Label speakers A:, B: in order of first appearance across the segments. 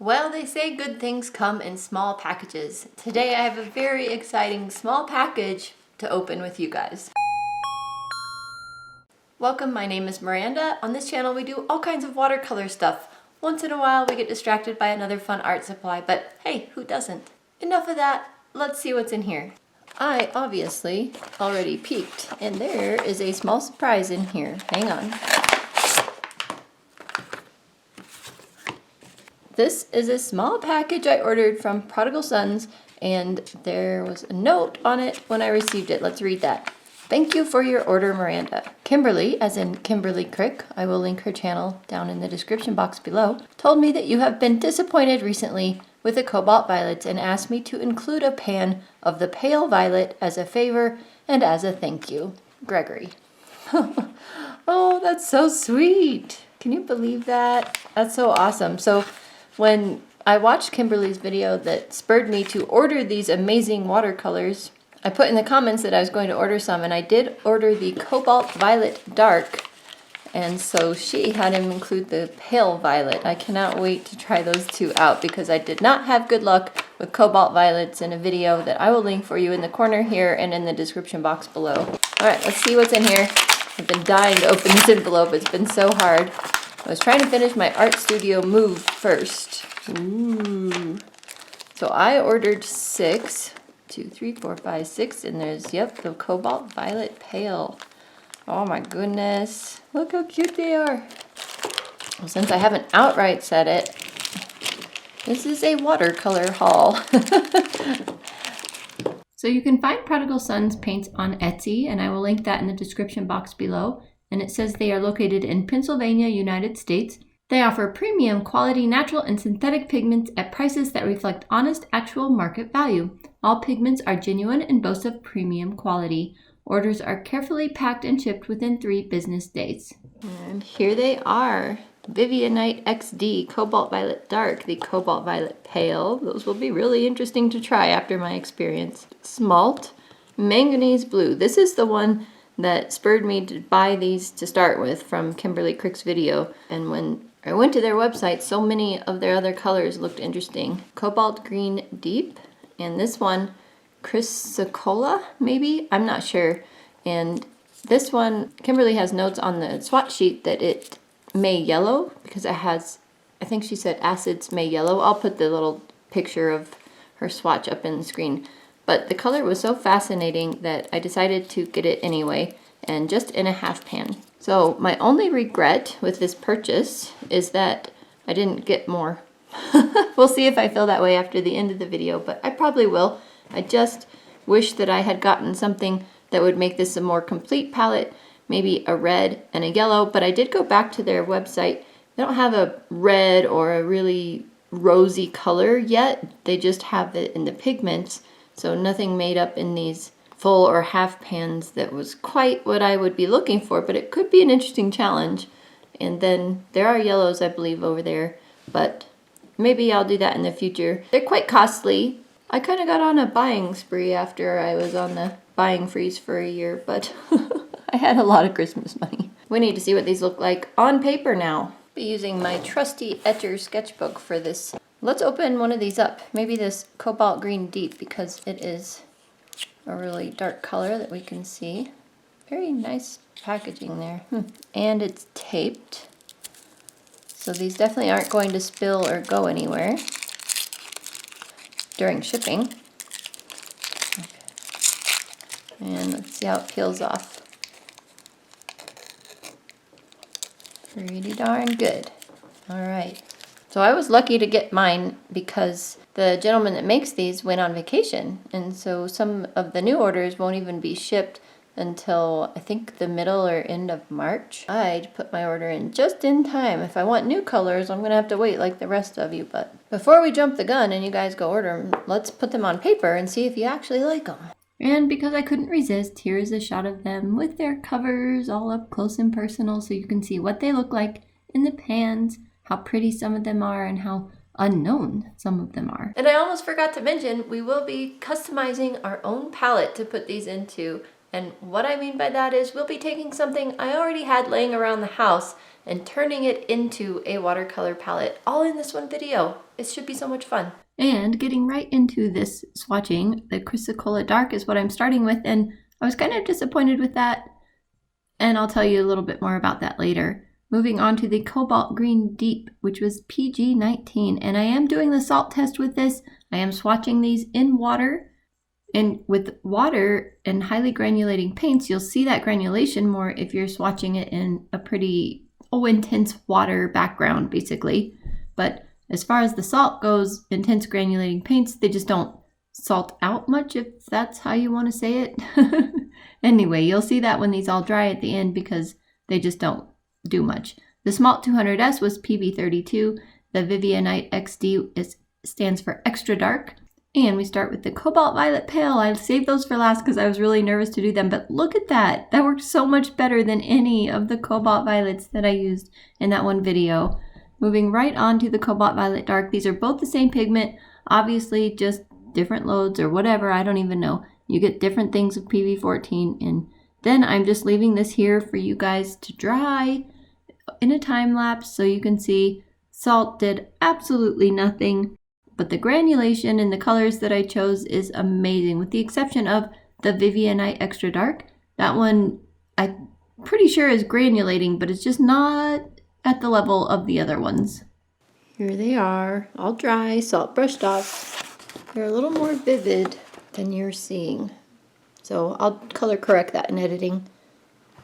A: Well, they say good things come in small packages. Today I have a very exciting small package to open with you guys. Welcome, my name is Miranda. On this channel we do all kinds of watercolor stuff. Once in a while we get distracted by another fun art supply, but hey, who doesn't? Enough of that, let's see what's in here. I obviously already peeked, and there is a small surprise in here. Hang on. This is a small package I ordered from Prodigal Sons, and there was a note on it when I received it. Let's read that. Thank you for your order, Miranda. Kimberly, as in Kimberly Crick, I will link her channel down in the description box below, told me that you have been disappointed recently with the cobalt violets and asked me to include a pan of the pale violet as a favor and as a thank you. Gregory. Oh, that's so sweet. Can you believe that? That's so awesome. So when I watched Kimberly's video that spurred me to order these amazing watercolors, I put in the comments that I was going to order some, and I did order the Cobalt Violet Dark, and so she had him include the Pale Violet. I cannot wait to try those two out because I did not have good luck with Cobalt Violets in a video that I will link for you in the corner here and in the description box below. Alright, let's see what's in here. I've been dying to open this envelope. It's been so hard. I was trying to finish my art studio move first. Ooh. So I ordered 6. 2, 3, 4, 5, 6, and there's, yep, the Cobalt Violet Pale. Oh my goodness. Look how cute they are. Well, since I haven't outright said it, this is a watercolor haul. So you can find Prodigal Son's paints on Etsy, and I will link that in the description box below. And it says they are located in Pennsylvania, United States. They offer premium quality natural and synthetic pigments at prices that reflect honest, actual market value. All pigments are genuine and boast of premium quality. Orders are carefully packed and shipped within 3 business days. And here they are. Vivianite XD, Cobalt Violet Dark, the Cobalt Violet Pale. Those will be really interesting to try after my experience. Smalt, Manganese Blue. This is the one that spurred me to buy these to start with from Kimberly Crick's video. And when I went to their website, so many of their other colors looked interesting. Cobalt Green Deep, and this one, Chrysocolla, maybe? I'm not sure. And this one, Kimberly has notes on the swatch sheet that it may yellow because it has, I think she said acids may yellow. I'll put the little picture of her swatch up in the screen. But the color was so fascinating that I decided to get it anyway, and just in a half pan. So my only regret with this purchase is that I didn't get more. We'll see if I feel that way after the end of the video, but I probably will. I just wish that I had gotten something that would make this a more complete palette, maybe a red and a yellow, but I did go back to their website. They don't have a red or a really rosy color yet. They just have it in the pigments. So nothing made up in these full or half pans that was quite what I would be looking for, but it could be an interesting challenge. And then there are yellows, I believe, over there, but maybe I'll do that in the future. They're quite costly. I kind of got on a buying spree after I was on the buying freeze for a year, but I had a lot of Christmas money. We need to see what these look like on paper now. I'll be using my trusty Etcher sketchbook for this. Let's open one of these up. Maybe this Cobalt Green Deep, because it is a really dark color that we can see. Very nice packaging there. And it's taped. So these definitely aren't going to spill or go anywhere during shipping. Okay. And let's see how it peels off. Pretty darn good. All right. So I was lucky to get mine because the gentleman that makes these went on vacation, and so some of the new orders won't even be shipped until I think the middle or end of March. I put my order in just in time. If I want new colors, I'm gonna have to wait like the rest of you, but before we jump the gun and you guys go order them, let's put them on paper and see if you actually like them. And because I couldn't resist, here is a shot of them with their covers all up close and personal so you can see what they look like in the pans, how pretty some of them are, and how unknown some of them are. And I almost forgot to mention, we will be customizing our own palette to put these into And what I mean by that is we'll be taking something I already had laying around the house and turning it into a watercolor palette, all in this one video. It should be so much fun. And getting right into this swatching, the Chrysocolla Dark is what I'm starting with, and I was kind of disappointed with that, and I'll tell you a little bit more about that later. Moving on to the Cobalt Green Deep, which was PG-19, and I am doing the salt test with this. I am swatching these in water, and with water and highly granulating paints, you'll see that granulation more if you're swatching it in a pretty intense water background, basically. But as far as the salt goes, intense granulating paints, they just don't salt out much, if that's how you want to say it. Anyway, you'll see that when these all dry at the end because they just don't do much. The Smalt 200S was PB32. The Vivianite XD stands for Extra Dark. And we start with the Cobalt Violet Pale. I saved those for last because I was really nervous to do them, but look at that. That worked so much better than any of the Cobalt Violets that I used in that one video. Moving right on to the Cobalt Violet Dark. These are both the same pigment, obviously just different loads or whatever, I don't even know. You get different things of PV14, and then I'm just leaving this here for you guys to dry in a time lapse so you can see salt did absolutely nothing, but the granulation and the colors that I chose is amazing, with the exception of the Vivianite Extra Dark. That one I'm pretty sure is granulating, but it's just not at the level of the other ones. Here they are, all dry, salt brushed off. They're a little more vivid than you're seeing. So I'll color correct that in editing,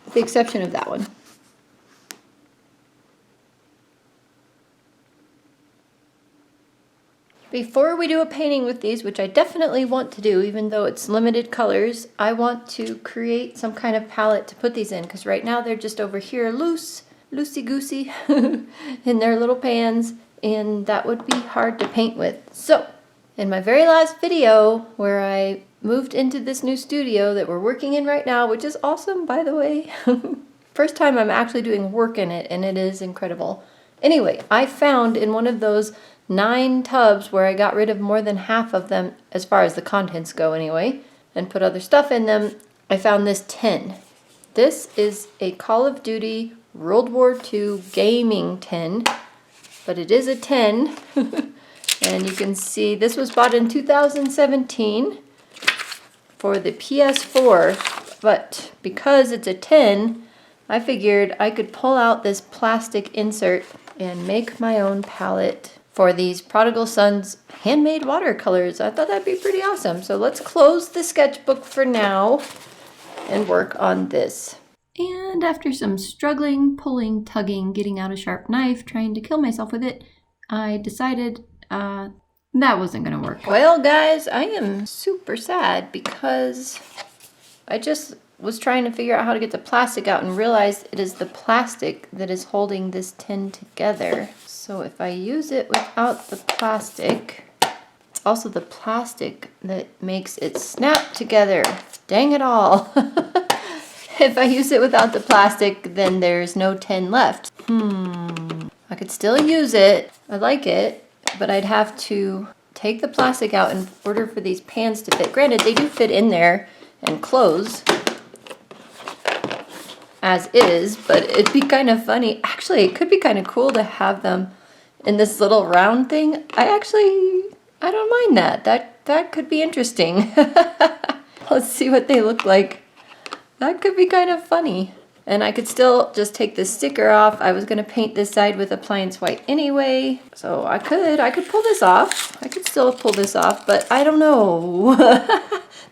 A: with the exception of that one. Before we do a painting with these, which I definitely want to do, even though it's limited colors, I want to create some kind of palette to put these in, because right now they're just over here loosey-goosey in their little pans, and that would be hard to paint with. So, in my very last video, where I moved into this new studio that we're working in right now, which is awesome, by the way. First time I'm actually doing work in it, and it is incredible. Anyway, I found in one of those 9 tubs where I got rid of more than half of them, as far as the contents go anyway, and put other stuff in them, I found this tin. This is a Call of Duty World War II gaming tin, but it is a tin. And you can see this was bought in 2017 for the PS4, but because it's a tin, I figured I could pull out this plastic insert and make my own palette for these Prodigal Son's handmade watercolors. I thought that'd be pretty awesome. So let's close the sketchbook for now and work on this. And after some struggling, pulling, tugging, getting out a sharp knife, trying to kill myself with it, I decided that wasn't gonna work. Well guys, I am super sad because I just was trying to figure out how to get the plastic out and realized it is the plastic that is holding this tin together. So if I use it without the plastic, it's also the plastic that makes it snap together. Dang it all. If I use it without the plastic, then there's no tin left. I could still use it. I like it. But I'd have to take the plastic out in order for these pans to fit. Granted, they do fit in there and close as is, but it'd be kind of funny. Actually, it could be kind of cool to have them in this little round thing. I don't mind that. That could be interesting. Let's see what they look like. That could be kind of funny. And I could still just take this sticker off. I was gonna paint this side with appliance white anyway. So I could pull this off. I could still pull this off, but I don't know.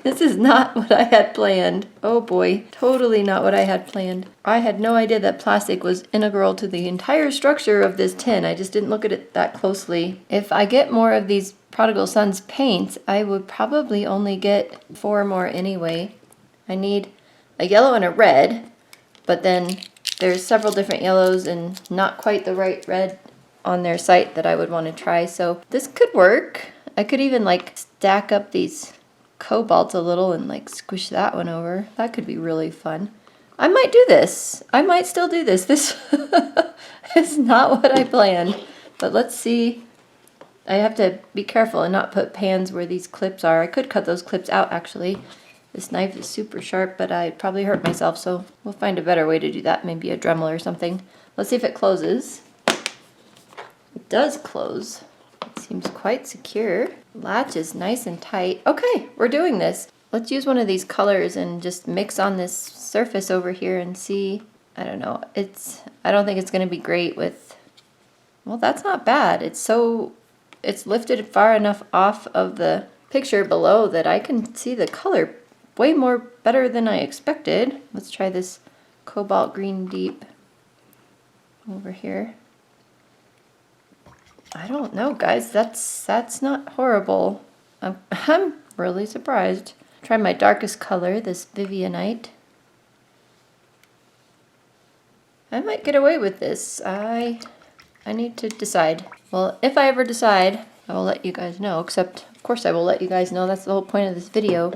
A: This is not what I had planned. Oh boy, totally not what I had planned. I had no idea that plastic was integral to the entire structure of this tin. I just didn't look at it that closely. If I get more of these Prodigal Son's paints, I would probably only get 4 more anyway. I need a yellow and a red. But then there's several different yellows and not quite the right red on their site that I would want to try. So this could work. I could even like stack up these cobalts a little and like squish that one over. That could be really fun. I might do this. I might still do this. This is not what I planned. But let's see. I have to be careful and not put pans where these clips are. I could cut those clips out actually. This knife is super sharp, but I'd probably hurt myself, so we'll find a better way to do that. Maybe a Dremel or something. Let's see if it closes. It does close. It seems quite secure. Latch is nice and tight. Okay, we're doing this. Let's use one of these colors and just mix on this surface over here and see. I don't know. I don't think it's going to be great with, well, that's not bad. It's lifted far enough off of the picture below that I can see the color way more better than I expected. Let's try this cobalt green deep over here. I don't know, guys. That's not horrible. I'm really surprised. Try my darkest color, this Vivianite. I might get away with this. I need to decide. Well, if I ever decide, I will let you guys know, except of course I will let you guys know. That's the whole point of this video.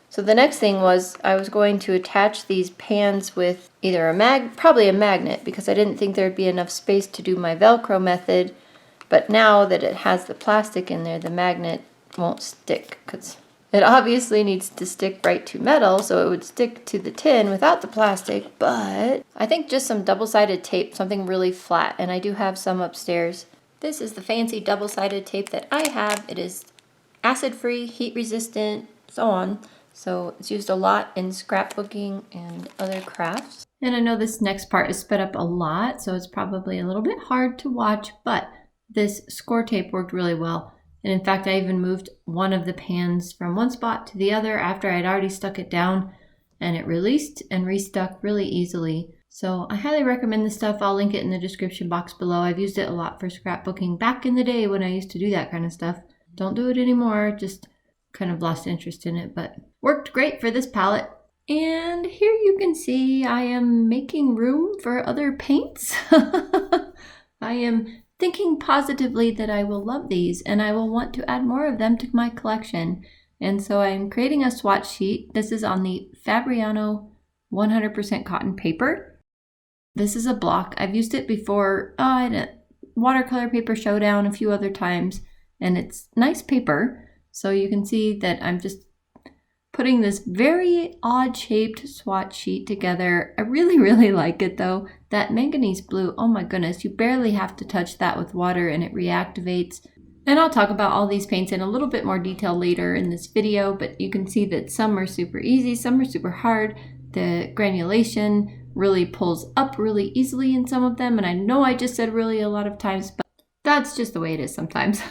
A: So the next thing was I was going to attach these pans with either probably a magnet, because I didn't think there'd be enough space to do my Velcro method. But now that it has the plastic in there, the magnet won't stick, because it obviously needs to stick right to metal, so it would stick to the tin without the plastic. But I think just some double-sided tape, something really flat, and I do have some upstairs. This is the fancy double-sided tape that I have. It is acid-free, heat-resistant, so on. So it's used a lot in scrapbooking and other crafts. And I know this next part is sped up a lot, so it's probably a little bit hard to watch, but this score tape worked really well. And in fact, I even moved one of the pans from one spot to the other after I'd already stuck it down, and it released and restuck really easily. So I highly recommend this stuff. I'll link it in the description box below. I've used it a lot for scrapbooking back in the day when I used to do that kind of stuff. Don't do it anymore, just kind of lost interest in it, but worked great for this palette. And here you can see I am making room for other paints. I am thinking positively that I will love these and I will want to add more of them to my collection. And so I'm creating a swatch sheet. This is on the Fabriano 100% cotton paper. This is a block. I've used it before in a watercolor paper showdown a few other times, and it's nice paper. So you can see that I'm just putting this very odd shaped swatch sheet together. I really, really like it though. That manganese blue, oh my goodness, you barely have to touch that with water and it reactivates. And I'll talk about all these paints in a little bit more detail later in this video, but you can see that some are super easy, some are super hard. The granulation really pulls up really easily in some of them, and I know I just said really a lot of times, but that's just the way it is sometimes.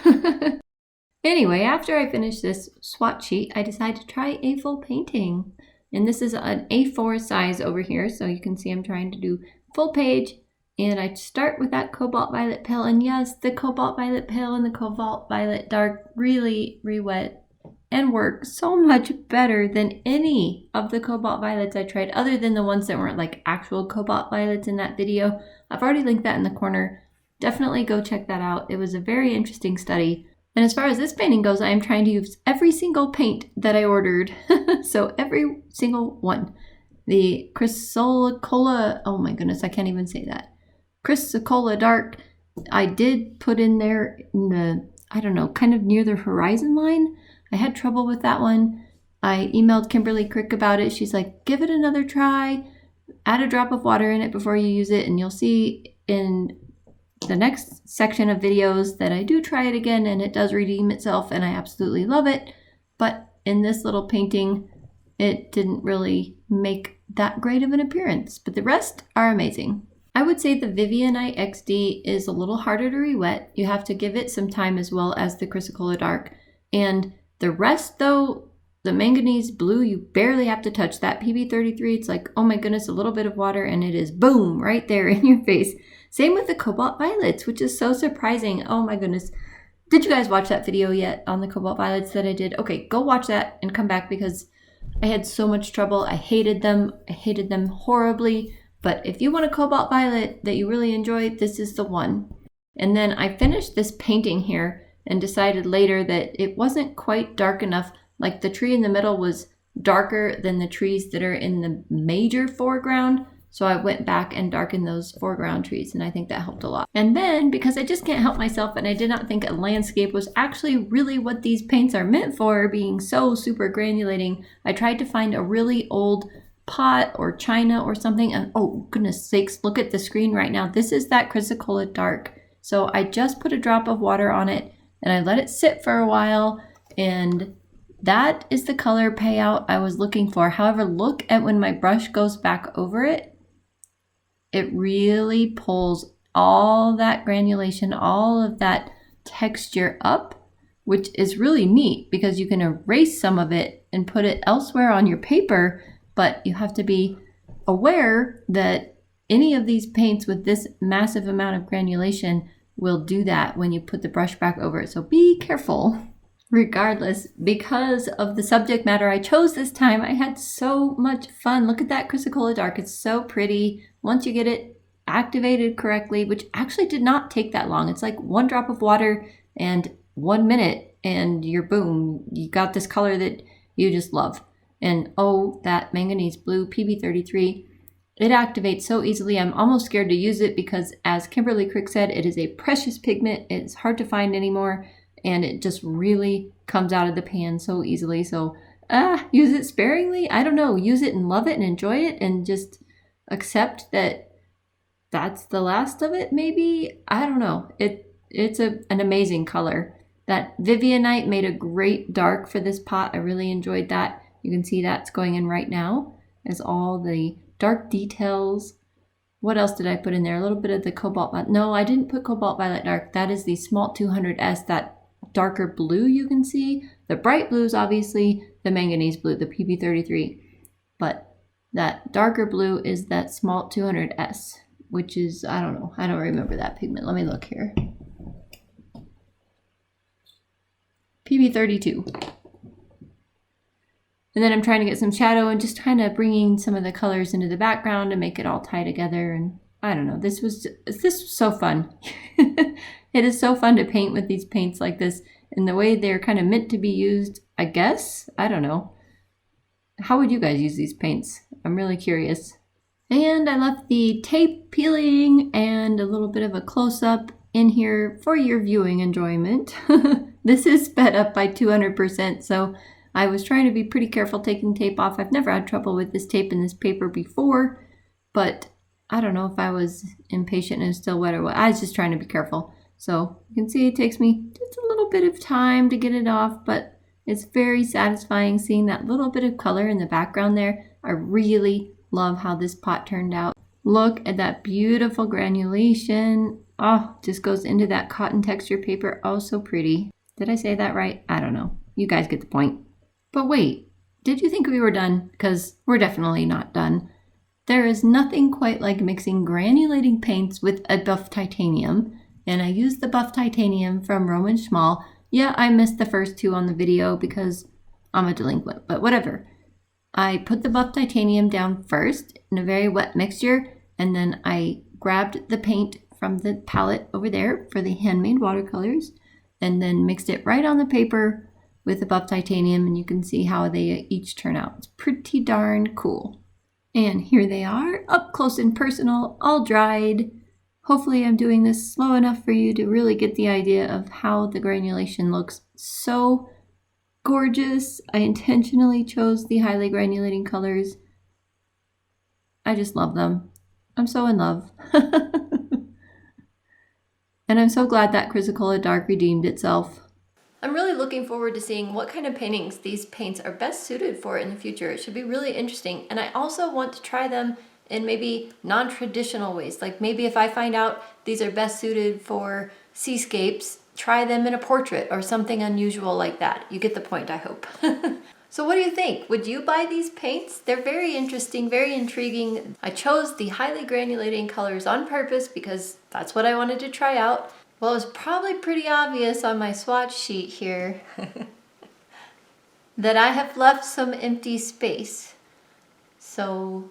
A: Anyway, after I finished this swatch sheet, I decided to try a full painting. And this is an A4 size over here, so you can see I'm trying to do full page. And I start with that cobalt violet pale, and yes, the cobalt violet pale and the cobalt violet dark really re-wet and work so much better than any of the cobalt violets I tried, other than the ones that weren't like actual cobalt violets in that video. I've already linked that in the corner. Definitely go check that out. It was a very interesting study. And as far as this painting goes, I am trying to use every single paint that I ordered. So every single one. The Chrysocolla, oh my goodness, I can't even say that. Chrysocolla Dark, I did put in there in the, I don't know, kind of near the horizon line. I had trouble with that one. I emailed Kimberly Crick about it. She's like, give it another try. Add a drop of water in it before you use it, and you'll see in the next section of videos that I do try it again and it does redeem itself and I absolutely love it. But in this little painting, it didn't really make that great of an appearance, but the rest are amazing. I would say the Vivianite XD is a little harder to re-wet. You have to give it some time as well as the Chrysocolla Dark. And the rest though, the manganese blue, you barely have to touch that. PB33, it's like, oh my goodness, a little bit of water and it is boom, right there in your face. Same with the cobalt violets, which is so surprising. Oh my goodness. Did you guys watch that video yet on the cobalt violets that I did? Okay, go watch that and come back because I had so much trouble. I hated them. I hated them horribly. But if you want a cobalt violet that you really enjoy, this is the one. And then I finished this painting here and decided later that it wasn't quite dark enough. Like the tree in the middle was darker than the trees that are in the major foreground. So I went back and darkened those foreground trees, and I think that helped a lot. And then, because I just can't help myself, and I did not think a landscape was actually really what these paints are meant for, being so super granulating, I tried to find a really old pot or china or something, and oh goodness sakes, look at the screen right now. This is that Chrysocolla Dark. So I just put a drop of water on it, and I let it sit for a while, and that is the color payout I was looking for. However, look at when my brush goes back over it. It really pulls all that granulation, all of that texture up, which is really neat because you can erase some of it and put it elsewhere on your paper, but you have to be aware that any of these paints with this massive amount of granulation will do that when you put the brush back over it. So be careful. Regardless, because of the subject matter I chose this time, I had so much fun. Look at that Chrysocolla Dark. It's so pretty. Once you get it activated correctly, which actually did not take that long. It's like 1 drop of water and 1 minute and you're boom. You got this color that you just love. And oh, that manganese blue PB33, it activates so easily. I'm almost scared to use it because, as Kimberly Crick said, it is a precious pigment. It's hard to find anymore. And it just really comes out of the pan so easily. So use it sparingly. I don't know. Use it and love it and enjoy it and just accept that that's the last of it, maybe. I don't know. It's an amazing color. That Vivianite made a great dark for this pot. I really enjoyed that. You can see that's going in right now as all the dark details. What else did I put in there? A little bit of the cobalt violet. No, I didn't put cobalt violet dark. That is the Smalt 200S, that darker blue you can see. The bright blue is obviously the manganese blue, the PB33. But that darker blue is that Smalt 200S, which is, I don't know. I don't remember that pigment. Let me look here. PB32. And then I'm trying to get some shadow and just kind of bringing some of the colors into the background to make it all tie together. And I don't know, this was so fun. It is so fun to paint with these paints like this and the way they're kind of meant to be used, I guess. I don't know. How would you guys use these paints? I'm really curious. And I left the tape peeling and a little bit of a close-up in here for your viewing enjoyment. This is sped up by 200%, so I was trying to be pretty careful taking tape off. I've never had trouble with this tape and this paper before, but I don't know if I was impatient and it's still wet or what. I was just trying to be careful. So you can see it takes me just a little bit of time to get it off, but it's very satisfying seeing that little bit of color in the background there. I really love how this pot turned out. Look at that beautiful granulation. Oh, just goes into that cotton texture paper. Oh, so pretty. Did I say that right? I don't know. You guys get the point. But wait, did you think we were done? Because we're definitely not done. There is nothing quite like mixing granulating paints with a buff titanium. And I used the buff titanium from Roman Schmal. Yeah, I missed the first 2 on the video because I'm a delinquent, but whatever. I put the buff titanium down first in a very wet mixture, and then I grabbed the paint from the palette over there for the Handmade Watercolors, and then mixed it right on the paper with the buff titanium, and you can see how they each turn out. It's pretty darn cool. And here they are, up close and personal, all dried. Hopefully I'm doing this slow enough for you to really get the idea of how the granulation looks. So gorgeous. I intentionally chose the highly granulating colors. I just love them. I'm so in love. And I'm so glad that Chrysocolla Dark redeemed itself. I'm really looking forward to seeing what kind of paintings these paints are best suited for in the future. It should be really interesting. And I also want to try them in maybe non-traditional ways. Like maybe if I find out these are best suited for seascapes, try them in a portrait or something unusual like that. You get the point, I hope. So what do you think? Would you buy these paints? They're very interesting, very intriguing. I chose the highly granulating colors on purpose because that's what I wanted to try out. Well, it was probably pretty obvious on my swatch sheet here that I have left some empty space. So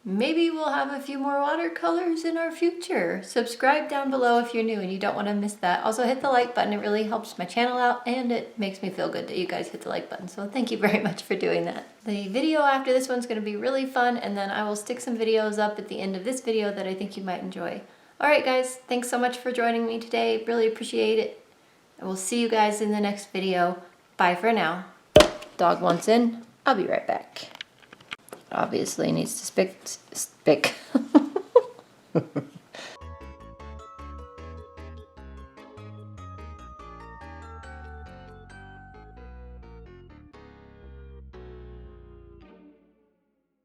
A: maybe we'll have a few more watercolors in our future. Subscribe down below if you're new and you don't want to miss that. Also hit the like button, it really helps my channel out and it makes me feel good that you guys hit the like button. So thank you very much for doing that. The video after this one's going to be really fun, and then I will stick some videos up at the end of this video that I think you might enjoy. Alright guys, thanks so much for joining me today. Really appreciate it. I will see you guys in the next video. Bye for now. Dog wants in. I'll be right back. Obviously needs to spick.